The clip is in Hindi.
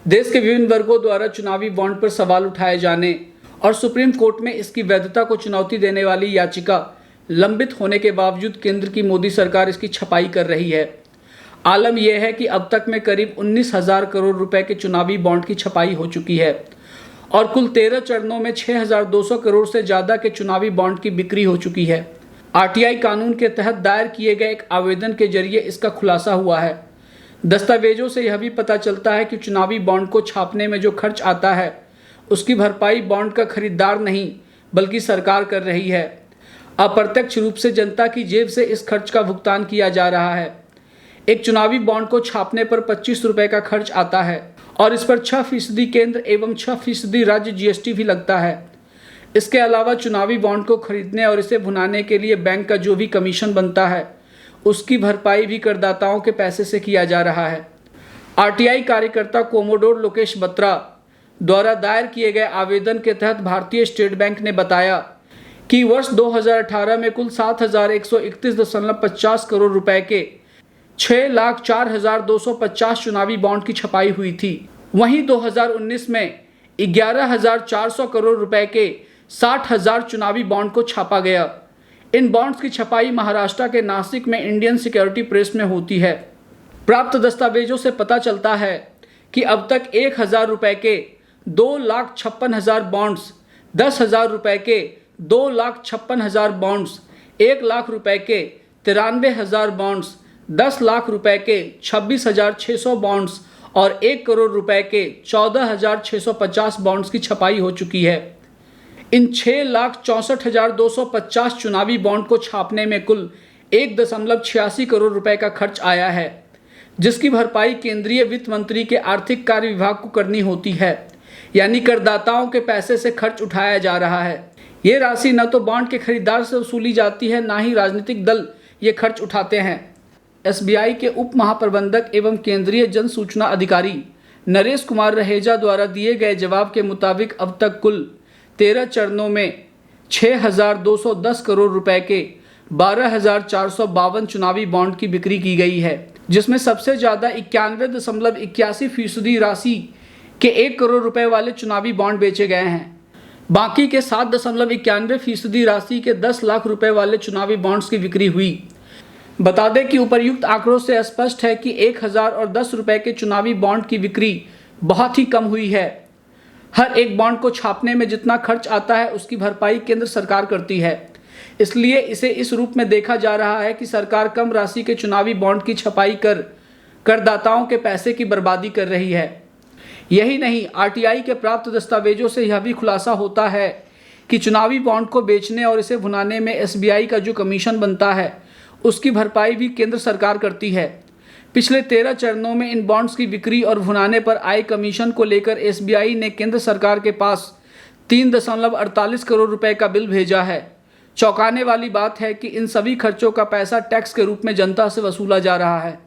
देश के विभिन्न वर्गों द्वारा चुनावी बॉन्ड पर सवाल उठाए जाने और सुप्रीम कोर्ट में इसकी वैधता को चुनौती देने वाली याचिका लंबित होने के बावजूद केंद्र की मोदी सरकार इसकी छपाई कर रही है। आलम यह है कि अब तक में करीब 19,000 करोड़ रुपए के चुनावी बॉन्ड की छपाई हो चुकी है और कुल 13 चरणों में 6,200 करोड़ से ज़्यादा के चुनावी बॉन्ड की बिक्री हो चुकी है। आरटीआई कानून के तहत दायर किए गए एक आवेदन के जरिए इसका खुलासा हुआ है। दस्तावेजों से यह भी पता चलता है कि चुनावी बॉन्ड को छापने में जो खर्च आता है उसकी भरपाई बॉन्ड का खरीदार नहीं बल्कि सरकार कर रही है। अप्रत्यक्ष रूप से जनता की जेब से इस खर्च का भुगतान किया जा रहा है। एक चुनावी बॉन्ड को छापने पर 25 रुपए का खर्च आता है और इस पर 6% केंद्र एवं 6% राज्य जीएसटी भी लगता है। इसके अलावा चुनावी बॉन्ड को खरीदने और इसे भुनाने के लिए बैंक का जो भी कमीशन बनता है उसकी भरपाई भी करदाताओं के पैसे से किया जा रहा है। आरटीआई कार्यकर्ता कोमोडोर लोकेश बत्रा द्वारा दायर किए गए आवेदन के तहत भारतीय स्टेट बैंक ने बताया कि वर्ष 2018 में कुल 7,131.50 करोड़ रुपए के 6,04,250 चुनावी बॉन्ड की छपाई हुई थी। वहीं 2019 में 11,400 करोड़ रुपए के 60,000 चुनावी बॉन्ड को छापा गया। इन बॉन्ड्स की छपाई महाराष्ट्र के नासिक में इंडियन सिक्योरिटी प्रेस में होती है। प्राप्त दस्तावेजों से पता चलता है कि अब तक 1,000 रुपए के 2,56,000 बॉन्ड्स, 10,000 रुपए के 2,56,000 बॉन्ड्स, 1 लाख रुपए के 93,000 बॉन्ड्स, 10 लाख रुपए के 26,600 बॉन्ड्स और 1 करोड़ रुपए के 14,650 बॉन्ड्स की छपाई हो चुकी है। इन 6,64,250 चुनावी बॉन्ड को छापने में कुल 1.86 करोड़ रुपए का खर्च आया है, जिसकी भरपाई केंद्रीय वित्त मंत्री के आर्थिक कार्य विभाग को करनी होती है, यानी करदाताओं के पैसे से खर्च उठाया जा रहा है। ये राशि न तो बॉन्ड के खरीदार से वसूली जाती है, ना ही राजनीतिक दल ये खर्च उठाते हैं। एसबीआई के उप महाप्रबंधक एवं केंद्रीय जन सूचना अधिकारी नरेश कुमार रहेजा द्वारा दिए गए जवाब के मुताबिक अब तक कुल 13 चरणों में 6,210 करोड़ रुपए के 12,452 चुनावी बॉन्ड की बिक्री की गई है, जिसमें सबसे ज़्यादा 91.81% राशि के 1 करोड़ रुपए वाले चुनावी बॉन्ड बेचे गए हैं। बाकी के 7.91% राशि के 10 लाख रुपए वाले चुनावी बॉन्ड्स की बिक्री हुई। बता दें कि उपर्युक्त आंकड़ों से स्पष्ट है कि 1,000 और 10 रुपए के चुनावी बॉन्ड की बिक्री बहुत ही कम हुई है। हर एक बॉन्ड को छापने में जितना खर्च आता है उसकी भरपाई केंद्र सरकार करती है, इसलिए इसे इस रूप में देखा जा रहा है कि सरकार कम राशि के चुनावी बॉन्ड की छपाई कर करदाताओं के पैसे की बर्बादी कर रही है। यही नहीं, आरटीआई के प्राप्त दस्तावेजों से यह भी खुलासा होता है कि चुनावी बॉन्ड को बेचने और इसे भुनाने में एसबीआई का जो कमीशन बनता है उसकी भरपाई भी केंद्र सरकार करती है। पिछले 13 चरणों में इन बॉन्ड्स की बिक्री और भुनाने पर आए कमीशन को लेकर एसबीआई ने केंद्र सरकार के पास 3.48 करोड़ रुपए का बिल भेजा है। चौंकाने वाली बात है कि इन सभी खर्चों का पैसा टैक्स के रूप में जनता से वसूला जा रहा है।